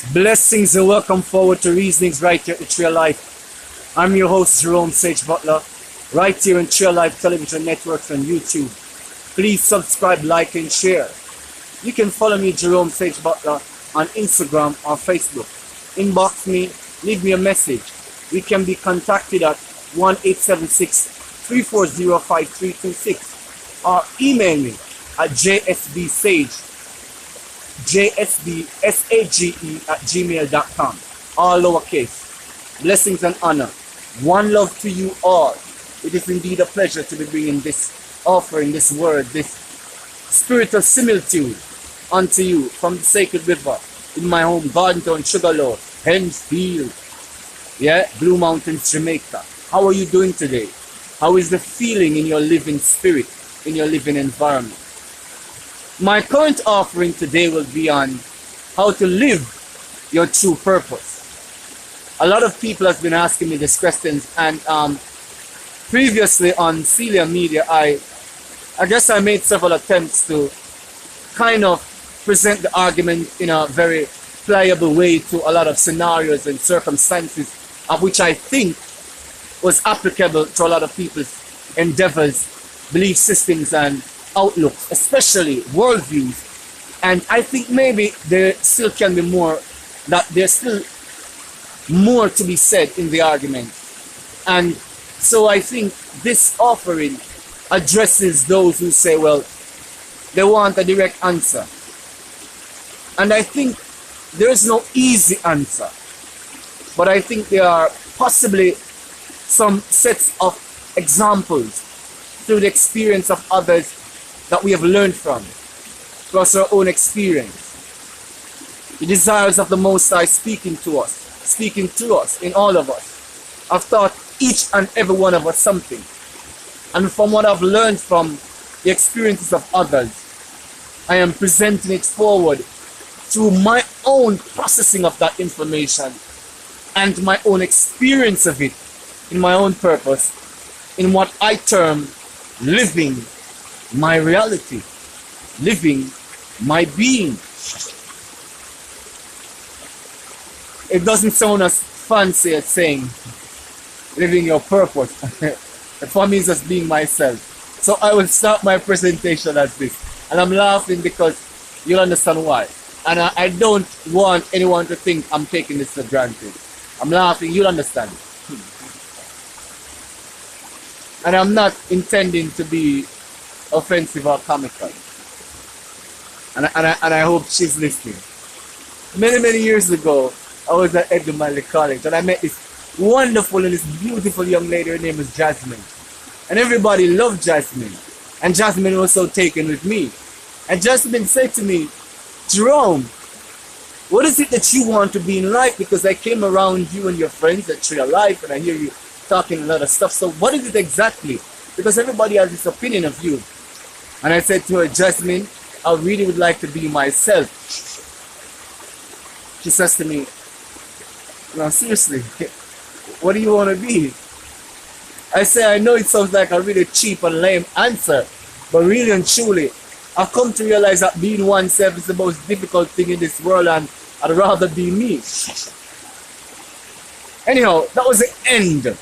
Blessings and welcome forward to Reasonings right here at Trail Life. I'm your host, Jerome Sage Butler, right here on Trail Life Television Networks on YouTube. Please subscribe, like, and share. You can follow me, Jerome Sage Butler, on Instagram or Facebook. Inbox me, leave me a message. We can be contacted at 1-876-340-5326 or email me at jsbsage@gmail.com, all lowercase. Blessings and honor. One love to you all. It is indeed a pleasure to be bringing this offering, this word, this spirit of similitude unto you from the sacred river in my home, Gardentown, Sugarloaf, Hensfield, Blue Mountains, Jamaica. How are you doing today? How is the feeling in your living spirit, in your living environment? My current offering today will be on how to live your true purpose. A lot of people have been asking me these questions, and previously on Celia Media, I guess I made several attempts to kind of present the argument in a very pliable way to a lot of scenarios and circumstances, of which I think was applicable to a lot of people's endeavors, belief systems, and outlooks, especially worldviews. And I think maybe there still can be more, that there's still more to be said in the argument. And so I think this offering addresses those who say, well, they want a direct answer. And I think there is no easy answer. But I think there are possibly some sets of examples through the experience of others that we have learned from, plus our own experience. The desires of the Most High speaking to us in all of us. I've taught each and every one of us something. And from what I've learned from the experiences of others, I am presenting it forward through my own processing of that information and my own experience of it in my own purpose, in what I term living my reality, living my being. It doesn't sound as fancy as saying living your purpose. For me, it's just being myself. So I will start my presentation as this. And I'm laughing because you'll understand why. And I don't want anyone to think I'm taking this for granted. I'm laughing, you'll understand. And I'm not intending to be offensive or comical. And I hope she's listening. Many years ago, I was at Edmund College and I met this wonderful and this beautiful young lady. Her name is Jasmine. And everybody loved Jasmine. And Jasmine was so taken with me. And Jasmine said to me, Jerome, what is it that you want to be in life? Because I came around you and your friends at Trail Life and I hear you talking a lot of stuff. So what is it exactly? Because everybody has this opinion of you. And I said to her, Jasmine, I really would like to be myself. She says to me, no, seriously, what do you want to be? I say, I know it sounds like a really cheap and lame answer, but really and truly, I've come to realize that being oneself is the most difficult thing in this world, and I'd rather be me. Anyhow, that was the end of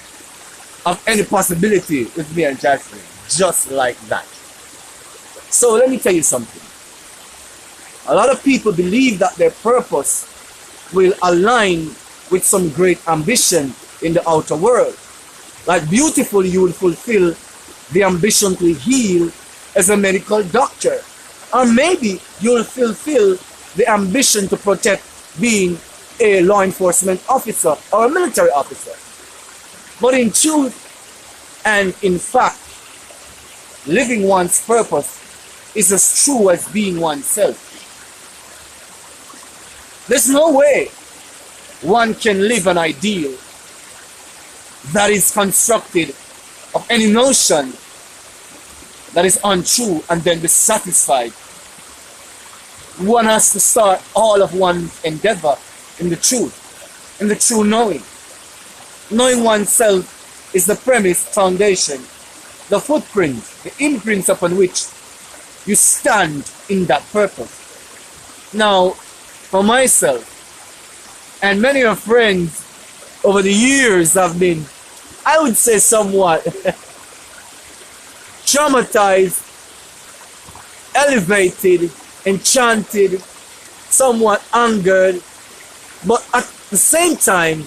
any possibility with me and Jasmine, just like that. So let me tell you something. A lot of people believe that their purpose will align with some great ambition in the outer world. Like beautifully, you will fulfill the ambition to heal as a medical doctor. Or maybe you'll fulfill the ambition to protect being a law enforcement officer or a military officer. But in truth and in fact, living one's purpose is as true as being oneself. There's no way one can live an ideal that is constructed of any notion that is untrue and then be satisfied. One has to start all of one's endeavor in the truth, in the true knowing. Knowing oneself is the premise, foundation, the footprint, the imprints upon which you stand in that purpose. Now, for myself, And many of friends over the years have been, I would say, somewhat traumatized, elevated, enchanted, somewhat angered, but at the same time,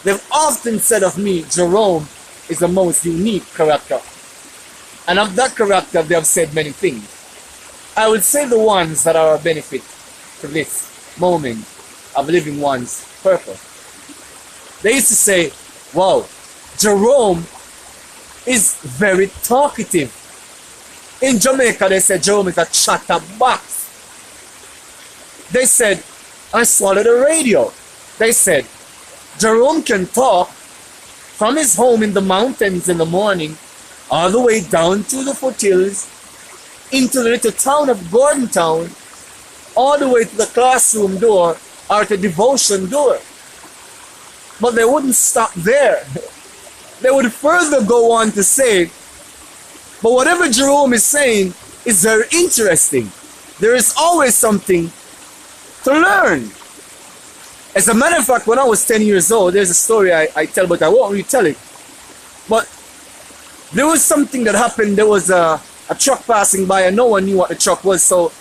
they've often said of me, Jerome is the most unique character. And of that character, they have said many things. I would say the ones that are a benefit to this moment of living one's purpose. They used to say, wow, Jerome is very talkative. In Jamaica, they said Jerome is a chatterbox. They said, I swallowed a radio. They said, Jerome can talk from his home in the mountains in the morning all the way down to the foothills into the little town of Gordontown, all the way to the classroom door or the devotion door. But they wouldn't stop there. They would further go on to say, but whatever Jerome is saying is very interesting. There is always something to learn. As a matter of fact, when I was 10 years old, there's a story I tell, but I won't retell it. But there was something that happened. There was a truck passing by and no one knew what the truck was. So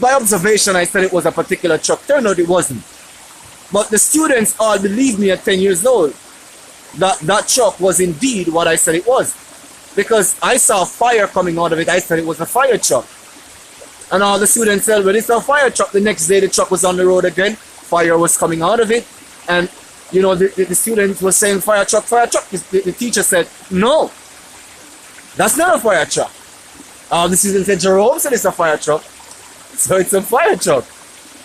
by observation, I said it was a particular truck. Turned out it wasn't. But the students all believed me at 10 years old that that truck was indeed what I said it was. Because I saw fire coming out of it. I said it was a fire truck. And all the students said, well, it's a fire truck. The next day, the truck was on the road again. Fire was coming out of it. And, you know, the students were saying, fire truck, fire truck. The teacher said, no, that's not a fire truck. The student said, Jerome said it's a fire truck. So it's a fire truck.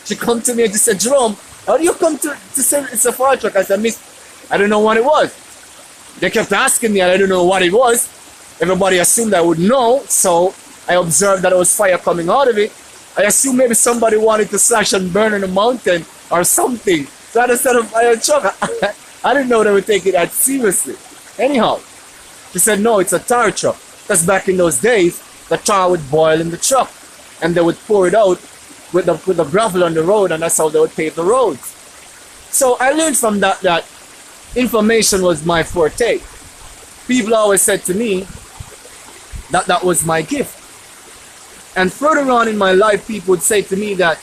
She come to me and she said, Jerome, how do you come to say it's a fire truck? I said, miss, I don't know what it was. They kept asking me and I don't know what it was. Everybody assumed I would know. So I observed that there was fire coming out of it. I assumed maybe somebody wanted to slash and burn in a mountain or something. So I just said a fire truck. I didn't know they would take it that seriously. Anyhow, she said, no, it's a tar truck. Because back in those days, the tar would boil in the truck. And they would pour it out with the gravel on the road, and that's how they would pave the roads. So I learned from that information was my forte. People always said to me that that was my gift. And further on in my life, people would say to me that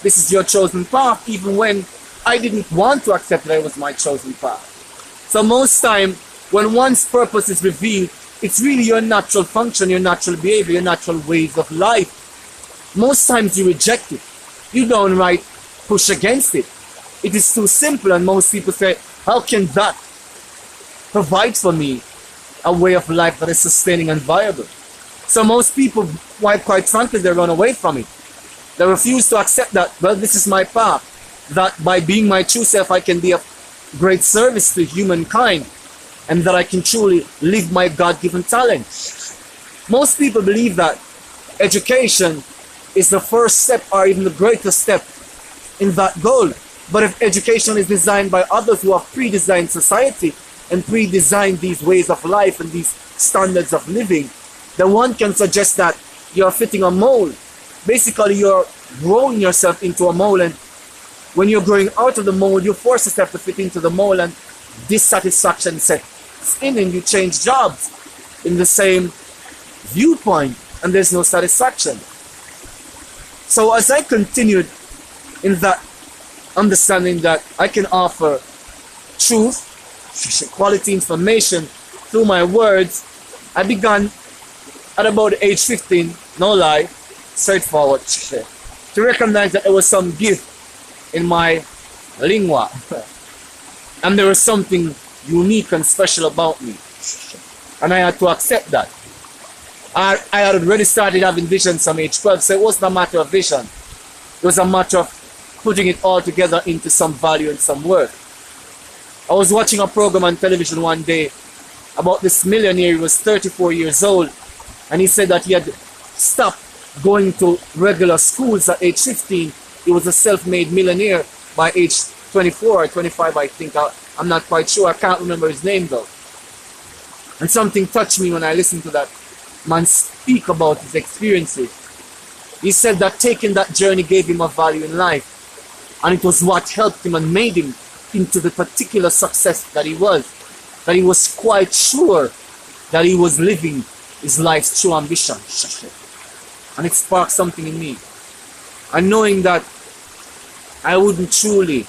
this is your chosen path, even when I didn't want to accept that it was my chosen path. So most time, when one's purpose is revealed, it's really your natural function, your natural behavior, your natural ways of life. Most times you reject it. You downright push against it. It is too simple, and most people say, how can that provide for me a way of life that is sustaining and viable? So most people, quite frankly, they run away from it. They refuse to accept that, well, this is my path, that by being my true self, I can be of great service to humankind, and that I can truly live my God-given talent. Most people believe that education is the first step or even the greatest step in that goal. But if education is designed by others who have pre-designed society and pre-designed these ways of life and these standards of living, then one can suggest that you're fitting a mold. Basically, you're growing yourself into a mold, and when you're growing out of the mold, you force yourself to fit into the mold, and dissatisfaction sets in and you change jobs in the same viewpoint, and there's no satisfaction. So as I continued in that understanding that I can offer truth, quality information through my words, I began at about age 15, no lie, straightforward, to recognize that there was some gift in my lingua. And there was something unique and special about me. And I had to accept that. I had already started having visions from age 12, so it wasn't a matter of vision. It was a matter of putting it all together into some value and some worth. I was watching a program on television one day about this millionaire. He was 34 years old, and he said that he had stopped going to regular schools at age 15. He was a self-made millionaire by age 24 or 25, I think. I'm not quite sure. I can't remember his name though. And something touched me when I listened to that man speak about his experiences. He said that taking that journey gave him a value in life. And it was what helped him and made him into the particular success that he was. That he was quite sure that he was living his life's true ambition. And it sparked something in me. And knowing that I wouldn't truly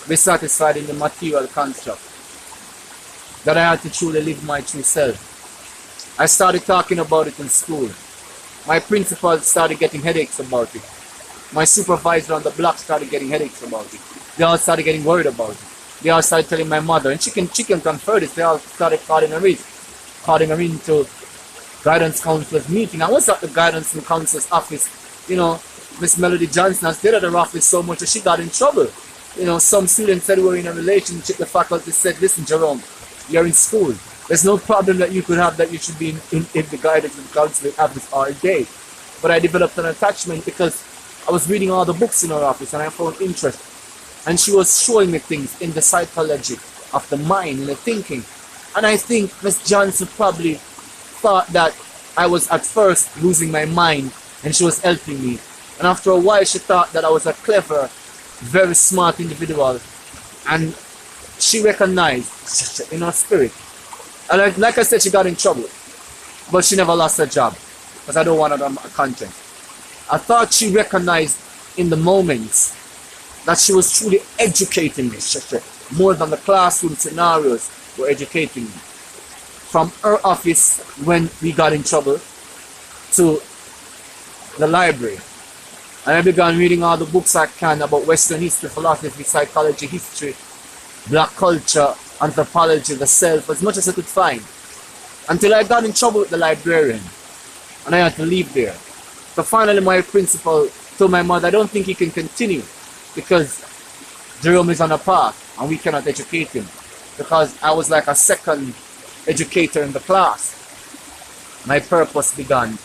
be satisfied in the material construct, that I had to truly live my true self. I started talking about it in school. My principal started getting headaches about it. My supervisor on the block started getting headaches about it. They all started getting worried about it. They all started telling my mother, and she can confirm this. They all started calling her into guidance counselor's meeting. I was at the guidance and counselor's office. You know, Miss Melody Johnson has stayed at her office so much that she got in trouble. You know, some students said we were in a relationship. The faculty said, listen, Jerome, you're in school. There's no problem that you could have that you should be in the guidance and counseling office all day. But I developed an attachment because I was reading all the books in her office and I found interest. And she was showing me things in the psychology of the mind and the thinking. And I think Miss Johnson probably thought that I was at first losing my mind and she was helping me. And after a while she thought that I was a clever, very smart individual. And she recognized in her spirit. And like I said, she got in trouble. But she never lost her job. Because I don't want her content. I thought she recognized in the moments that she was truly educating me. More than the classroom scenarios were educating me. From her office when we got in trouble to the library. And I began reading all the books I can about Western history, philosophy, psychology, history, black culture, anthropology, the self, as much as I could find. Until I got in trouble with the librarian. And I had to leave there. So finally my principal told my mother, I don't think he can continue because Jerome is on a path and we cannot educate him. Because I was like a second educator in the class. My purpose began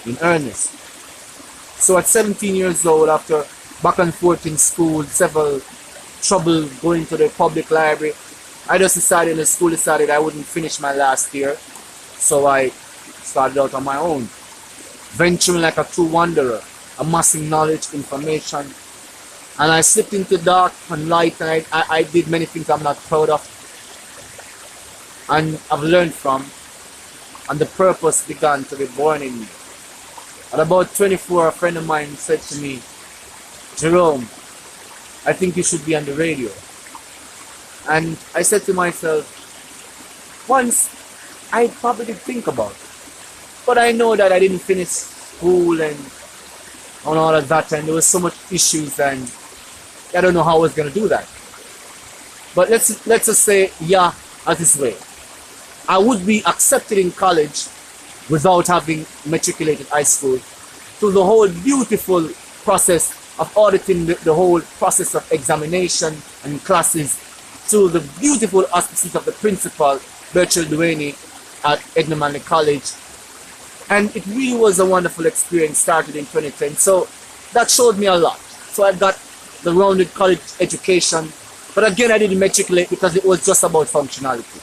in earnest. So at 17 years old, after back and forth in school, several trouble going to the public library, I just decided, in the school decided I wouldn't finish my last year. So I started out on my own, venturing like a true wanderer, amassing knowledge, information. And I slipped into dark and light, and I did many things I'm not proud of. And I've learned from, and the purpose began to be born in me. At about 24, a friend of mine said to me, Jerome, I think you should be on the radio. And I said to myself, once I probably think about it. But I know that I didn't finish school and all of that, and there was so much issues, and I don't know how I was going to do that. But let's just say, yeah, as this way. I would be accepted in college without having matriculated high school through the whole beautiful process of auditing the whole process of examination and classes, to the beautiful auspices of the principal, Bertrand Duaney, at Edna Manley College. And it really was a wonderful experience, started in 2010. So that showed me a lot. So I got the rounded college education. But again, I didn't matriculate because it was just about functionality.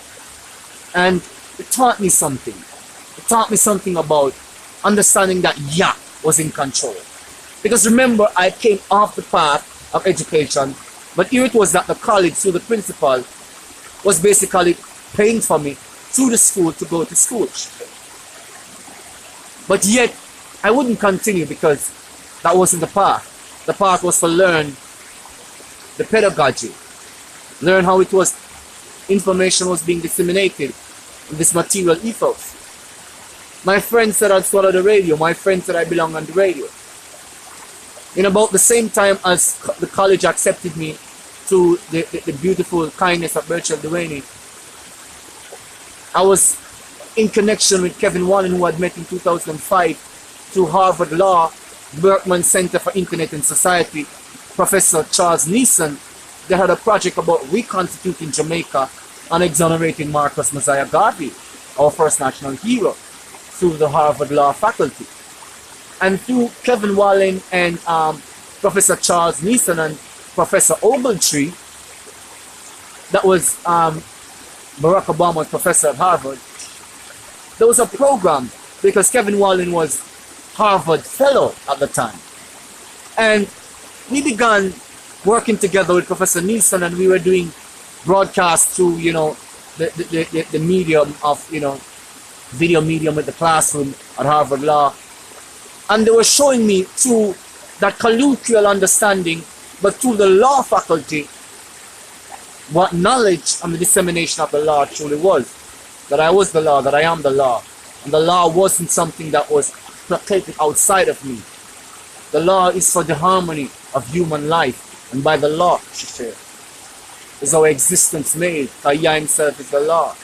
And it taught me something. It taught me something about understanding that Yah was in control. Because remember, I came off the path of education, but here it was that the college, through the principal, was basically paying for me through the school to go to school. But yet, I wouldn't continue because that wasn't the path. The path was to learn the pedagogy, learn how it was, information was being disseminated in this material ethos. My friend said I'd swallow the radio. My friend said I belong on the radio. In about the same time as the college accepted me through the beautiful kindness of Bertrand Duaney, I was in connection with Kevin Wallen, who had met in 2005 through Harvard Law, Berkman Center for Internet and Society, Professor Charles Neeson. They had a project about reconstituting Jamaica and exonerating Marcus Mosiah Garvey, our first national hero, through the Harvard Law faculty. And through Kevin Wallen and Professor Charles Neeson and Professor Ogletree, that was Barack Obama's professor at Harvard, there was a program, because Kevin Wallen was Harvard fellow at the time. And we began working together with Professor Nielsen, and we were doing broadcasts through, the medium of, video medium with the classroom at Harvard Law. And they were showing me through that colloquial understanding, but through the law faculty, what knowledge and the dissemination of the law truly was. That I was the law, that I am the law. And the law wasn't something that was protected outside of me. The law is for the harmony of human life. And by the law, she said, is our existence made. Kaya himself is the law.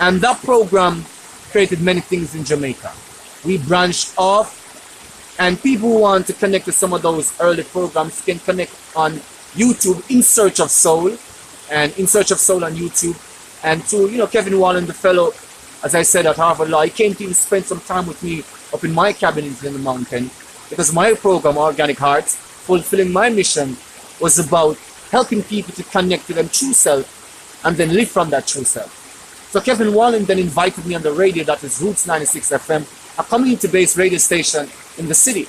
And that program created many things in Jamaica. We branched off, and people who want to connect to some of those early programs can connect on YouTube, In Search of Soul, and In Search of Soul on YouTube. And to, Kevin Wallen, the fellow, as I said, at Harvard Law, he came to even spend some time with me up in my cabin in the mountain, because my program, Organic Hearts, fulfilling my mission, was about helping people to connect to their true self and then live from that true self. So Kevin Wallen then invited me on the radio, that is Roots 96 FM, a community-based radio station in the city.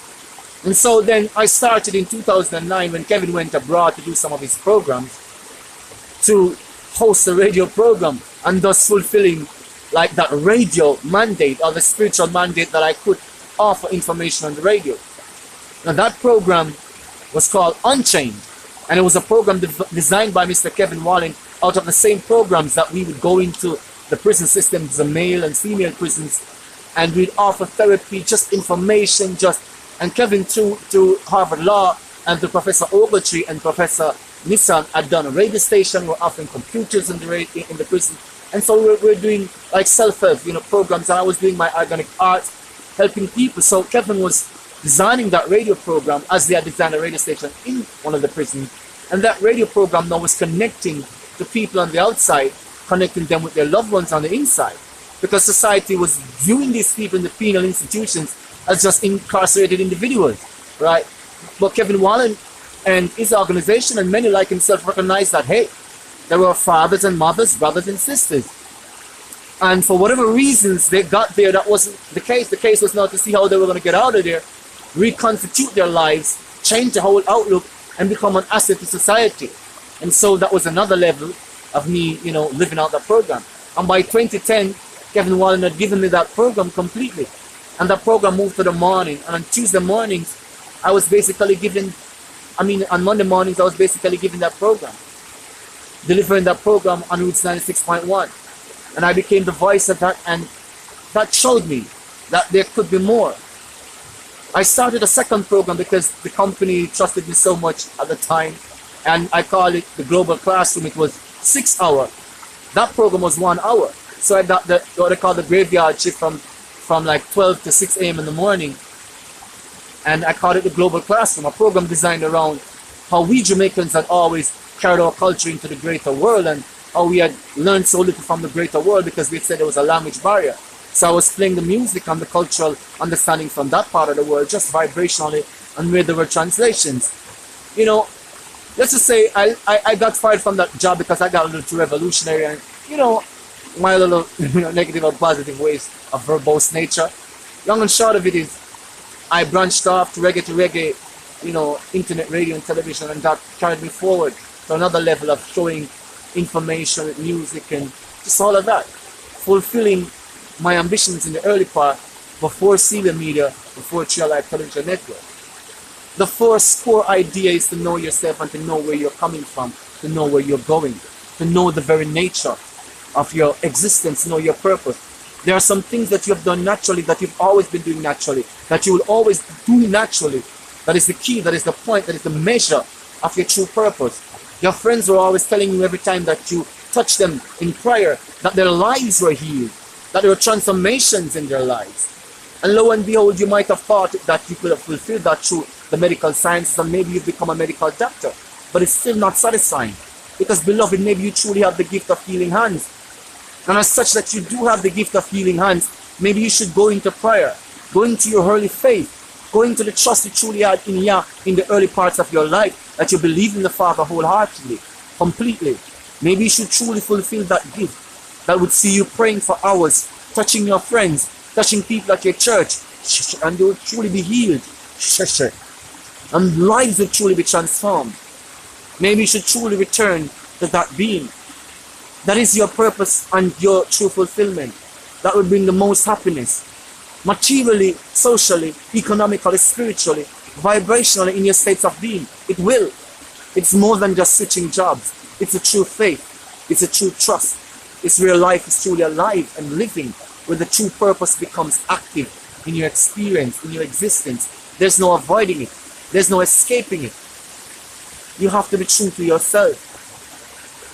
And so then I started in 2009 when Kevin went abroad to do some of his programs, to host a radio program, and thus fulfilling like that radio mandate or the spiritual mandate that I could offer information on the radio. Now that program was called Unchained, and it was a program designed by Mr. Kevin Wallen out of the same programs that we would go into the prison systems, the male and female prisons, and we'd offer therapy, just information, and Kevin through Harvard Law and through Professor Ogletree and Professor Nissan had done a radio station. We're offering computers in the prison, and so we're doing like self-help, programs. And I was doing my organic art, helping people. So Kevin was designing that radio program as they had designed a radio station in one of the prisons, and that radio program now was connecting to people on the outside, connecting them with their loved ones on the inside, because society was viewing these people in the penal institutions as just incarcerated individuals, right? But Kevin Wallen and his organization and many like himself recognized that, hey, there were fathers and mothers, brothers and sisters. And for whatever reasons they got there, that wasn't the case. The case was not to see how they were going to get out of there, reconstitute their lives, change the whole outlook, and become an asset to society. And so that was another level of me, living out that program. And by 2010, Kevin Wallen had given me that program completely. And that program moved to the morning. And on Tuesday mornings, I was basically on Monday mornings, I was basically giving that program, delivering that program on Roots 96.1. And I became the voice of that, and that showed me that there could be more. I started a second program because the company trusted me so much at the time, and I called it the Global Classroom. It was 6 hours. That program was 1 hour. So I got what they call the graveyard shift from like 12 to 6 a.m. in the morning. And I called it the Global Classroom, a program designed around how we Jamaicans had always carried our culture into the greater world, and how we had learned so little from the greater world because they said there was a language barrier. So I was playing the music and the cultural understanding from that part of the world, just vibrationally, and where there were translations. Let's just say I got fired from that job because I got a little too revolutionary, and my little negative or positive ways of verbose nature. Long and short of it is, I branched off to reggae, internet radio and television, and that carried me forward to another level of showing information with music and just all of that, fulfilling my ambitions in the early part before Celia Media, before Trio Life Television Network. The first core idea is to know yourself and to know where you're coming from, to know where you're going, to know the very nature of your existence, know your purpose. There are some things that you have done naturally, that you've always been doing naturally, that you will always do naturally. That is the key, that is the point, that is the measure of your true purpose. Your friends were always telling you every time that you touched them in prayer that their lives were healed, that there were transformations in their lives. And lo and behold, you might have thought that you could have fulfilled that through the medical sciences, and maybe you've become a medical doctor. But it's still not satisfying. Because beloved, maybe you truly have the gift of healing hands. And as such that you do have the gift of healing hands, maybe you should go into prayer, go into your early faith, go into the trust you truly had in the early parts of your life, that you believe in the Father wholeheartedly, completely. Maybe you should truly fulfill that gift that would see you praying for hours, touching your friends, touching people at your church, and they will truly be healed. and lives will truly be transformed. Maybe you should truly return to that being. That is your purpose and your true fulfillment. That will bring the most happiness. Materially, socially, economically, spiritually, vibrationally in your states of being. It will. It's more than just switching jobs. It's a true faith. It's a true trust. It's where life is truly alive and living, where the true purpose becomes active in your experience, in your existence. There's no avoiding it. There's no escaping it. You have to be true to yourself.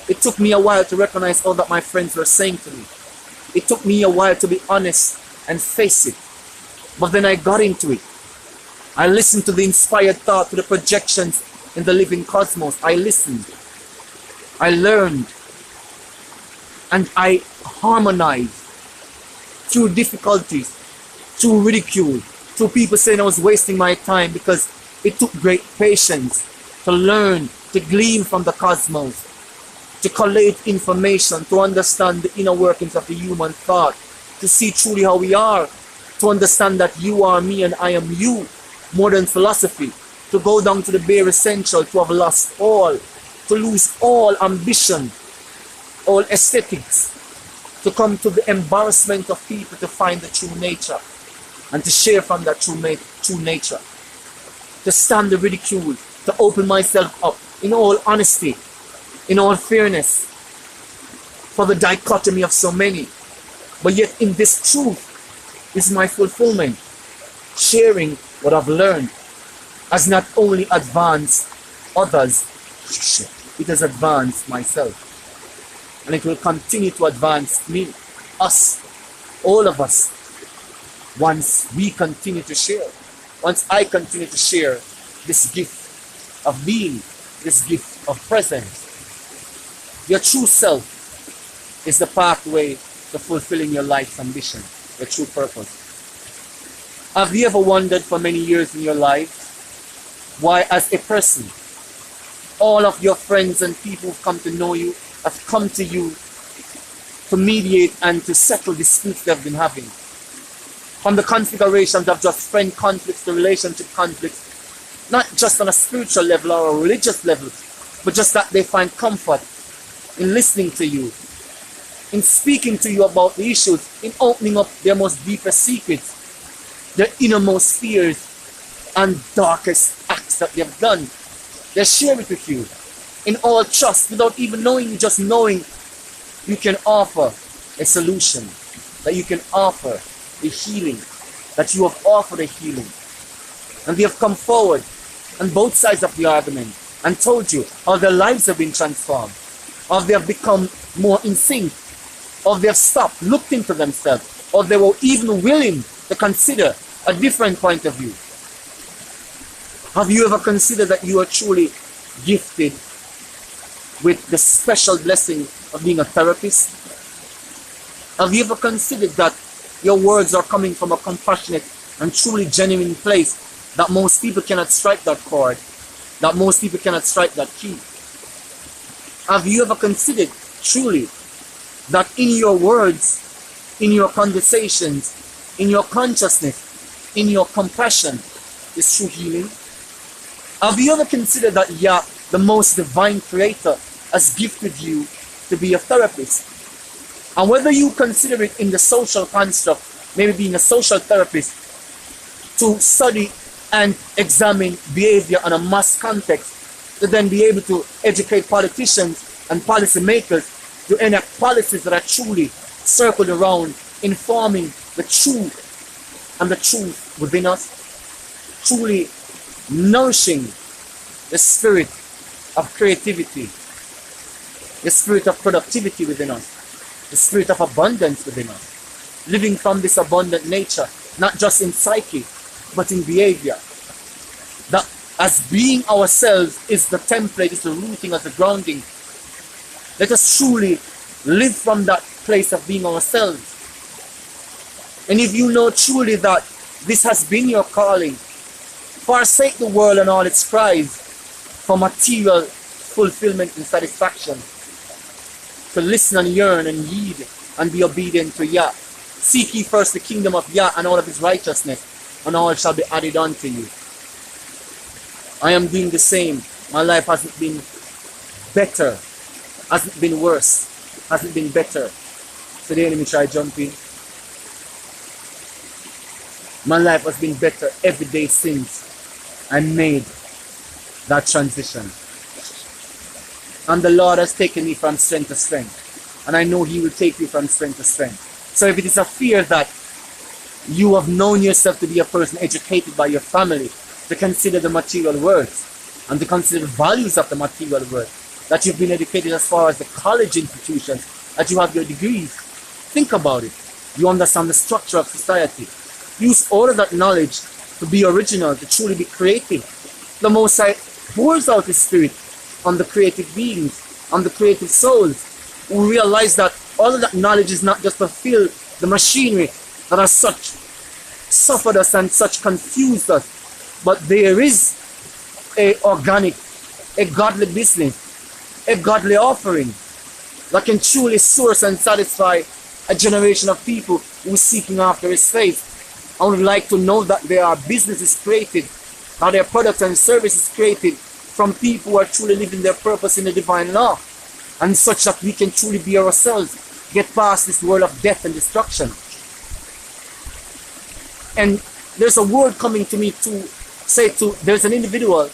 It took me a while to recognize all that my friends were saying to me. It took me a while to be honest and face it. But then I got into it. I listened to the inspired thought, to the projections in the living cosmos. I listened. I learned. And I harmonized through difficulties, through ridicule, through people saying I was wasting my time, because it took great patience to learn, to glean from the cosmos, to collate information, to understand the inner workings of the human thought, to see truly how we are, to understand that you are me and I am you, more than philosophy, to go down to the bare essential, to have lost all, to lose all ambition, all aesthetics, to come to the embarrassment of people, to find the true nature, and to share from that true nature, to stand the ridicule, to open myself up in all honesty, in all fairness, for the dichotomy of so many. But yet in this truth is my fulfillment. Sharing what I've learned has not only advanced others, it has advanced myself. And it will continue to advance me, us, all of us, once we continue to share. Once I continue to share this gift of being, this gift of presence. Your true self is the pathway to fulfilling your life's ambition, your true purpose. Have you ever wondered for many years in your life why, as a person, all of your friends and people who've come to know you have come to you to mediate and to settle disputes they've been having? From the configurations of just friend conflicts to relationship conflicts, not just on a spiritual level or a religious level, but just that they find comfort in listening to you, in speaking to you about the issues, in opening up their most deepest secrets, their innermost fears and darkest acts that they've done. They share it with you in all trust, without even knowing you, just knowing you can offer a solution, that you can offer a healing, that you have offered a healing. And they have come forward on both sides of the argument and told you how their lives have been transformed, or they have become more in sync, or they have stopped, looked into themselves, or they were even willing to consider a different point of view. Have you ever considered that you are truly gifted with the special blessing of being a therapist? Have you ever considered that your words are coming from a compassionate and truly genuine place, that most people cannot strike that chord, that most people cannot strike that key? Have you ever considered truly that in your words, in your conversations, in your consciousness, in your compassion is true healing? Have you ever considered that Yah, the most divine creator, has gifted you to be a therapist? And whether you consider it in the social construct, maybe being a social therapist, to study and examine behavior on a mass context, to then be able to educate politicians and policymakers to enact policies that are truly circled around informing the truth and the truth within us, truly nourishing the spirit of creativity, the spirit of productivity within us, the spirit of abundance within us, living from this abundant nature, not just in psyche, but in behavior. That as being ourselves is the template, is the rooting, as the grounding. Let us truly live from that place of being ourselves. And if you know truly that this has been your calling, forsake the world and all its cries for material fulfillment and satisfaction, to listen and yearn and heed and be obedient to Yah. Seek ye first the kingdom of Yah and all of his righteousness, and all shall be added unto you. I am doing the same. My life hasn't been better, hasn't been worse, hasn't been better. So the enemy try jumping. My life has been better every day since I made that transition. And the Lord has taken me from strength to strength. And I know He will take you from strength to strength. So if it is a fear that you have known yourself to be a person educated by your family, to consider the material words and to consider the values of the material world, that you've been educated as far as the college institutions, that you have your degrees, think about it. You understand the structure of society. Use all of that knowledge to be original, to truly be creative. The Most High pours out His Spirit on the creative beings, on the creative souls, who realize that all of that knowledge is not just to fill the machinery that has such suffered us and such confused us, but there is a organic, a godly business, a godly offering that can truly source and satisfy a generation of people who are seeking after His face. I would like to know that there are businesses created, that there are products and services created from people who are truly living their purpose in the divine law, and such that we can truly be ourselves, get past this world of death and destruction. And there's a word coming to me to say there's an individual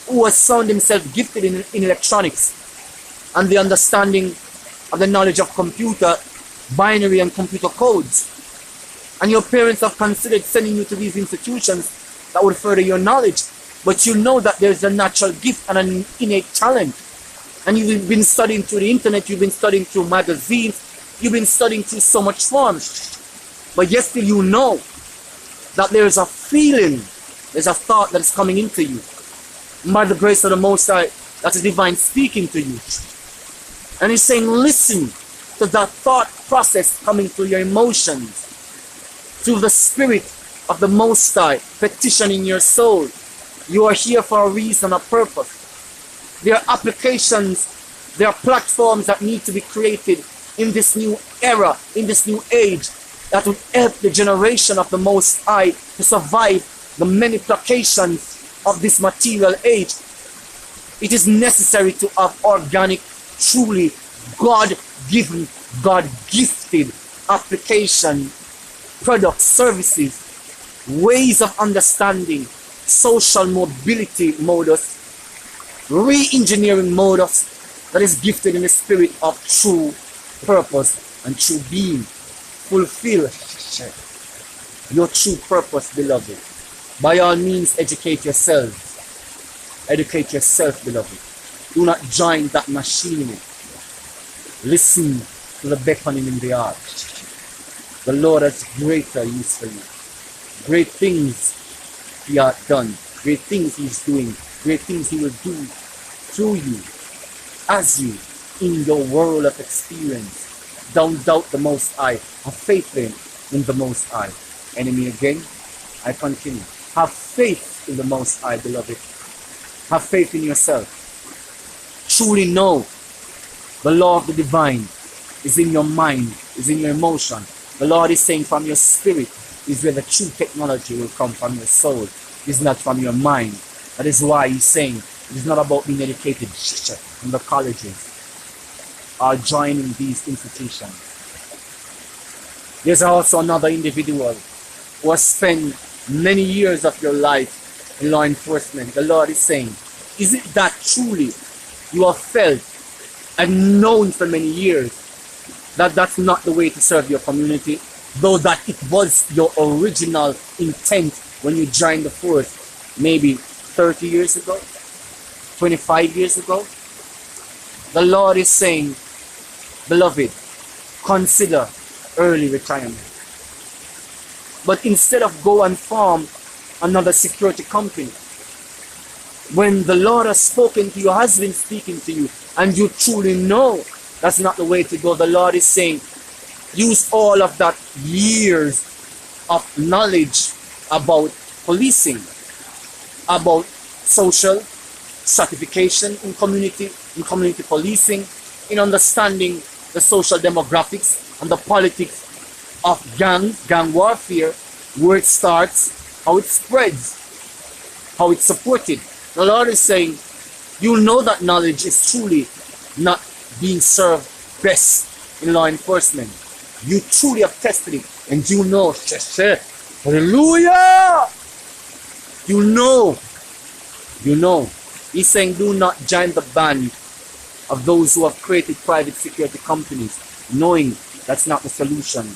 who has found himself gifted in electronics and the understanding of the knowledge of computer, binary and computer codes. And your parents have considered sending you to these institutions that would further your knowledge. But you know that there's a natural gift and an innate talent. And you've been studying through the internet, you've been studying through magazines, you've been studying through so much forms. But yet still you know that there's a feeling, there's a thought that is coming into you. And by the grace of the Most High, that is divine speaking to you. And He's saying, listen to that thought process coming through your emotions, through the Spirit of the Most High petitioning your soul. You are here for a reason, a purpose. There are applications, there are platforms that need to be created in this new era, in this new age, that would help the generation of the Most High to survive the manipulations of this material age. It is necessary to have organic, truly God-given, God-gifted application, products, services, ways of understanding, social mobility modus, re-engineering modus that is gifted in the spirit of true purpose and true being. Fulfill your true purpose, beloved. By all means, educate yourselves. Educate yourself, beloved. Do not join that machinery. Listen to the beckoning in the heart. The Lord has greater use for you. Great things He hath done. Great things He is doing. Great things He will do through you, as you, in your world of experience. Don't doubt the Most High. Have faith in the Most High. Enemy again, I continue. Have faith in the Most High, beloved. Have faith in yourself. Truly know the law of the divine is in your mind, is in your emotion. The Lord is saying from your spirit is where the true technology will come from your soul. It's not from your mind. That is why He's saying it is not about being educated in the colleges or joining these institutions. There's also another individual who has spent many years of your life in law enforcement. The Lord is saying, is it that truly you have felt and known for many years that that's not the way to serve your community, though that it was your original intent when you joined the force maybe 30 years ago, 25 years ago? The Lord is saying, beloved, consider early retirement. But instead of go and form another security company, when the Lord has spoken to you, has been speaking to you, and you truly know that's not the way to go, the Lord is saying, use all of that years of knowledge about policing, about social stratification in community policing, in understanding the social demographics and the politics of gang warfare, where it starts, how it spreads, how it's supported, The Lord is saying, you'll know that knowledge is truly not being served best in law enforcement. You truly have tested it, and you know, hallelujah! You know. He's saying, do not join the band of those who have created private security companies, knowing that's not the solution,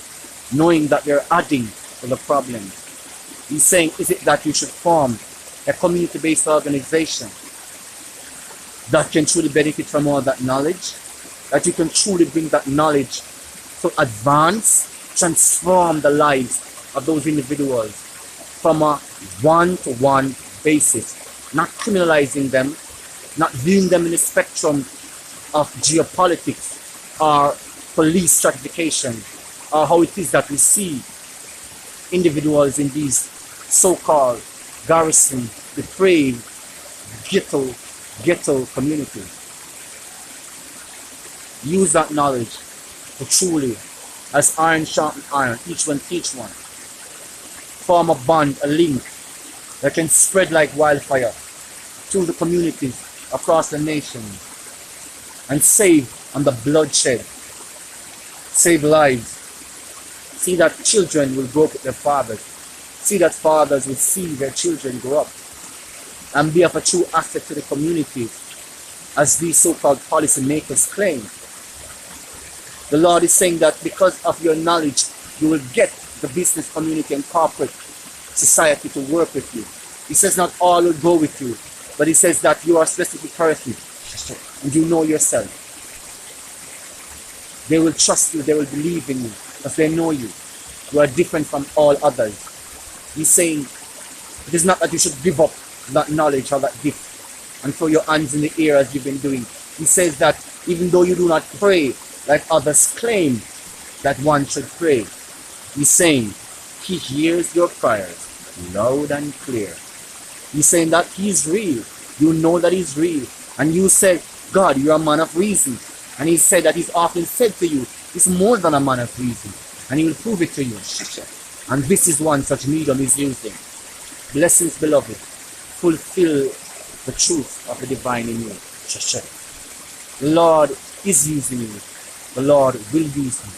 knowing that they're adding to the problem. He's saying, is it that you should form a community-based organization that can truly benefit from all that knowledge, that you can truly bring that knowledge to advance, transform the lives of those individuals from a one-to-one basis, not criminalizing them, not viewing them in the spectrum of geopolitics or police stratification, or how it is that we see individuals in these so-called garrison, depraved, ghetto communities. Use that knowledge to truly, as iron sharpens iron, each one teach one, form a bond, a link that can spread like wildfire through the communities across the nation and save on the bloodshed, save lives. See that children will grow up with their fathers. See that fathers will see their children grow up and be of a true asset to the community, as these so-called policymakers claim. The Lord is saying that because of your knowledge, you will get the business community and corporate society to work with you. He says not all will go with you, but he says that you are a specific person and you know yourself. They will trust you, they will believe in you, because they know you. You are different from all others. He's saying it is not that you should give up that knowledge or that gift and throw your hands in the air as you've been doing. He says that even though you do not pray like others claim that one should pray, he's saying he hears your prayers loud and clear. He's saying that he's real. You know that he's real. And you said, God, you're a man of reason. And he said that he's often said to you, he's more than a man of reason. And he will prove it to you. And this is one such medium he's using. Blessings, beloved. Fulfill the truth of the divine in you. The Lord is using you. The Lord will use you.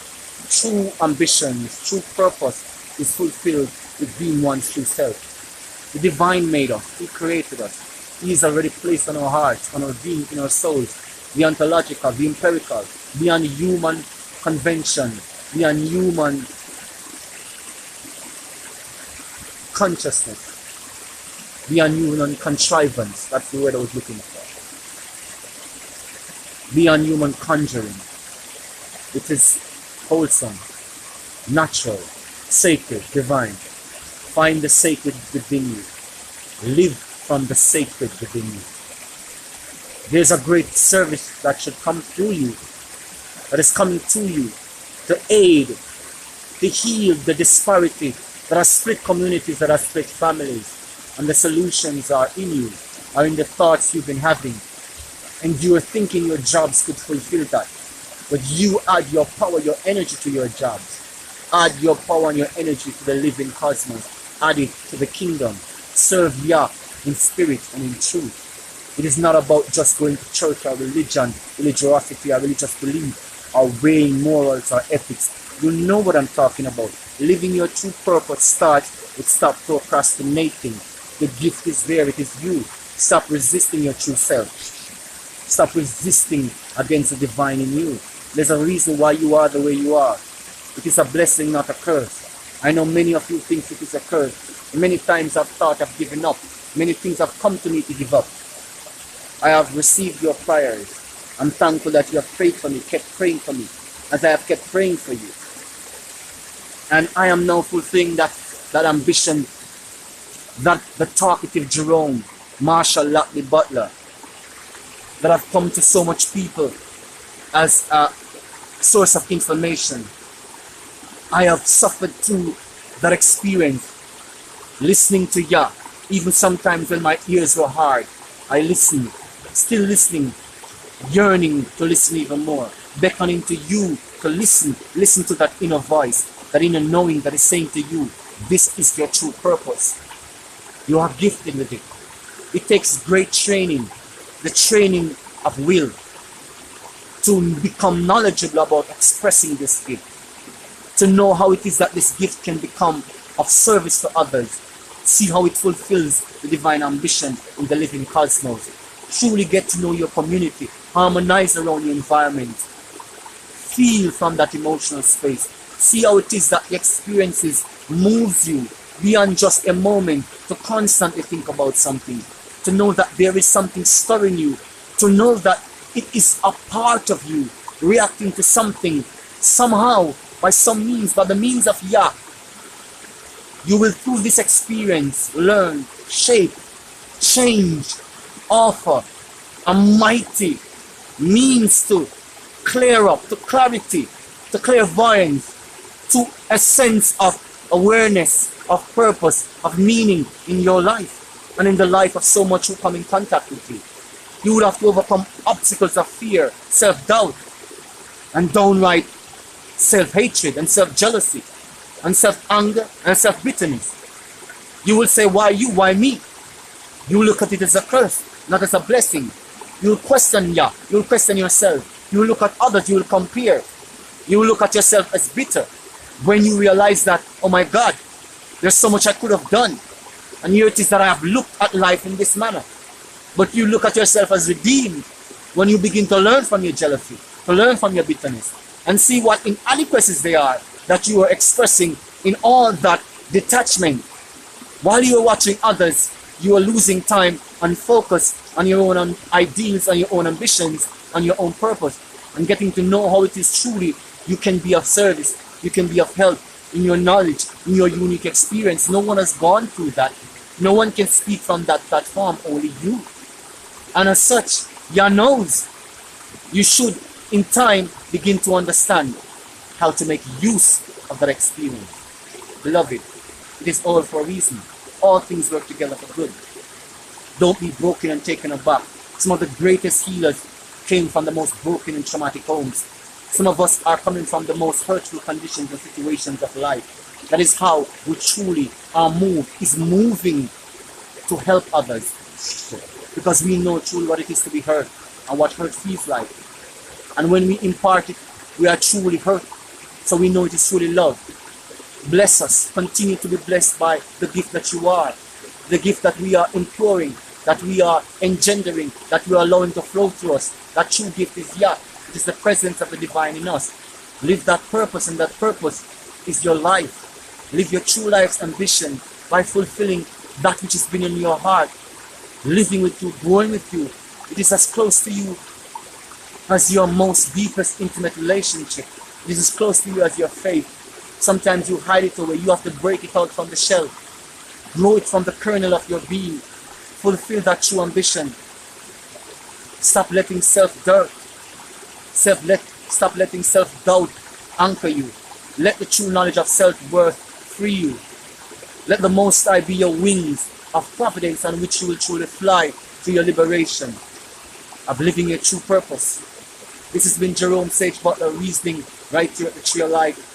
True ambitions, true purpose is fulfilled with being one's true self. The divine made us. He created us. He is already placed on our hearts, on our being, in our souls. The ontological, the empirical, beyond human convention, beyond human consciousness, beyond human contrivance. That's the word I was looking for. Beyond human conjuring. It is wholesome, natural, sacred, divine. Find the sacred within you. Live from the sacred within you. There's a great service that should come through you, that is coming to you to aid, to heal the disparity that has split communities, that has split families. And the solutions are in you, are in the thoughts you've been having. And you are thinking your jobs could fulfill that. But you add your power, your energy to your jobs. Add your power and your energy to the living cosmos. Add it to the kingdom. Serve Yah in spirit and in truth. It is not about just going to church or religion, religiosity or religious belief, or weighing morals or ethics. You know what I'm talking about. Living your true purpose starts with stop procrastinating. The gift is there, it is you. Stop resisting your true self. Stop resisting against the divine in you. There's a reason why you are the way you are. It is a blessing, not a curse. I know many of you think it is a curse. Many times I've thought of giving up. Many things have come to me to give up. I have received your prayers. I'm thankful that you have prayed for me, kept praying for me, as I have kept praying for you. And I am now fulfilling that ambition that the talkative Jerome, Marshall Lockley Butler, that have come to so much people as a source of information. I have suffered through that experience, listening to Yah, even sometimes when my ears were hard. I listened, still listening, yearning to listen even more, beckoning to you to listen to that inner voice, that inner knowing that is saying to you, this is your true purpose. You are gifted with it. It takes great training, the training of will, to become knowledgeable about expressing this gift, to know how it is that this gift can become of service to others, see how it fulfills the divine ambition in the living cosmos, truly get to know your community, harmonize around the environment, feel from that emotional space, see how it is that the experiences moves you beyond just a moment, to constantly think about something, to know that there is something stirring you, to know that it is a part of you reacting to something somehow, by some means, by the means of Yah. You will through this experience learn, shape, change, offer a mighty means to clear up, to clarity, to clairvoyance, to a sense of awareness, of purpose, of meaning in your life and in the life of so much who come in contact with you. You would have to overcome obstacles of fear, self-doubt, and downright self-hatred and self-jealousy and self-anger and self-bitterness. You will say, why you, why me? You will look at it as a curse, not as a blessing. You will question Yah, you will question yourself. You will look at others, you will compare. You will look at yourself as bitter when you realize that, oh my God, there's so much I could have done. And here it is that I have looked at life in this manner. But you look at yourself as redeemed when you begin to learn from your jealousy, to learn from your bitterness, and see what inadequacies they are that you are expressing in all that detachment. While you are watching others, you are losing time and focus on your own ideals, on your own ambitions, on your own purpose, and getting to know how it is truly you can be of service, you can be of help in your knowledge, in your unique experience. No one has gone through that. No one can speak from that platform, only you. And as such, Yah knows you should in time begin to understand how to make use of that experience. Beloved, it is all for a reason. All things work together for good. Don't be broken and taken aback. Some of the greatest healers came from the most broken and traumatic homes. Some of us are coming from the most hurtful conditions and situations of life. That is how we truly are moved, is moving to help others. Because we know truly what it is to be hurt and what hurt feels like. And when we impart it, we are truly hurt. So we know it is truly love. Bless us. Continue to be blessed by the gift that you are. The gift that we are imploring, that we are engendering, that we are allowing to flow through us. That true gift is Yah. It is the presence of the divine in us. Live that purpose, and that purpose is your life. Live your true life's ambition by fulfilling that which has been in your heart. Living with you, growing with you. It is as close to you as your most deepest intimate relationship. It is as close to you as your faith. Sometimes you hide it away. You have to break it out from the shell. Grow it from the kernel of your being. Fulfill that true ambition. Stop letting self-doubt, stop letting self-doubt anchor you. Let the true knowledge of self-worth free you. Let the Most High be your wings of providence on which you will truly fly to your liberation of living your true purpose. This has been Jerome Sage Butler reasoning right here at the Tree of Life.